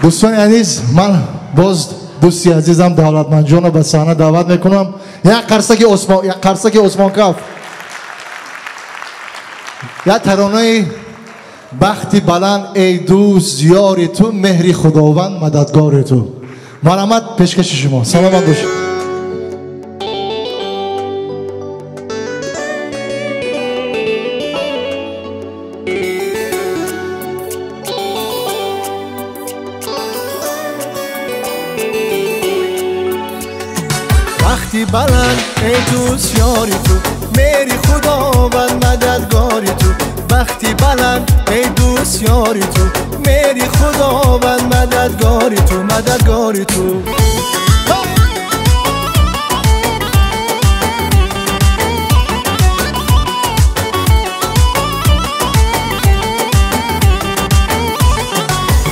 دوستان عزیز، من باز دوستی عزیزم دولتمند جان رو به صحنه دعوت میکنم. یک قرصک عثمان کف، یک ترانه بختی بلند ای دوست یار تو، مهری خداوند مددگار تو. مرحمت پیشکش شما. سلامت باشید. وقتی بلند ای دوست یاری تو، مهری خداوند مددگاری تو. وقتی بلند ای دوست یاری تو، مهری خداوند مددگاری تو، مددگاری تو.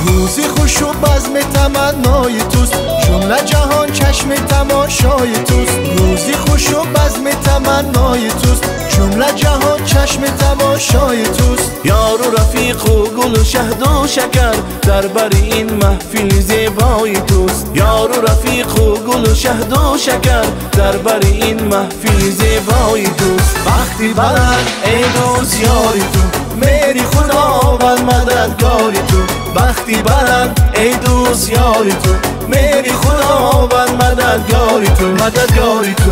روزی خوش و بزم تمنای توست، جمله جهان چشم تماشای توست. روزی خوش و بزم تمنای توست، جمله جهان چشم تماشای توست. یار و رفیق و گل و شهد و شکر، در بر این محفل زیبای توست. یار و رفیق و گل و شهد و شکر، در بر این محفل زیبای توست. وقتی بلند ای دوست یاری تو، مهری خداوند مددگاری تو. وقتی بلند ای دوست یاری تو، مهری خداوند مددگاری تو، مددگاری تو.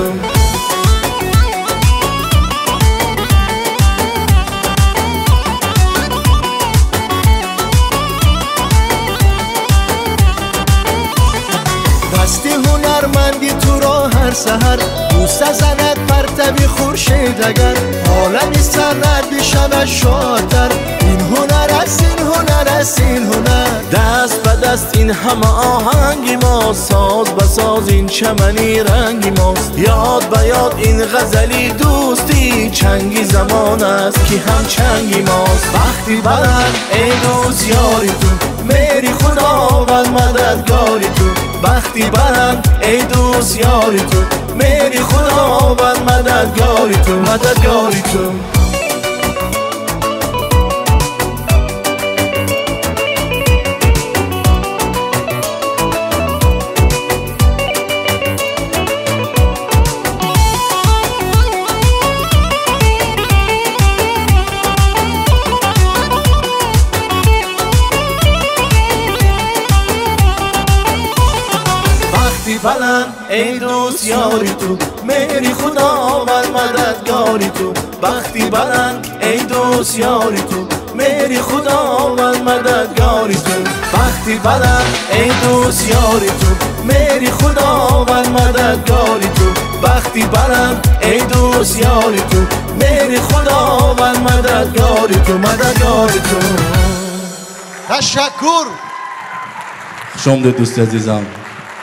دستی هنرمندی تو را هر سحر، بوسه زند پرتبی خورشید اگر. عالمی سرد شود شادتر، این هنر است، این هنر است، این هنر. دست به دست این همه آهنگی ماست، ساز به ساز این چمنی رنگی ماست. یاد به یاد این غزلی دوستی، چنگی زمان است که هم چنگی ماست. وقتی بلند ای دوست یاری تو، مهری خداوند مددگاری تو. وقتی بلند ای دوست یاری تو، مهری خداوند مددگاری تو، مددگاری تو. وقتی بلند ای دوست یاری تو، مهری خداوند مددگاری تو. وقتی بلند ای دوست یاری تو، مهری خداوند مددگاری تو. وقتی بلند ای دوست یاری تو، مهری خداوند مددگاری تو. وقتی بلند ای دوست یاری تو، مهری خداوند مددگاری تو، مددگاری تو. تشکر. شما دوست عزیزم.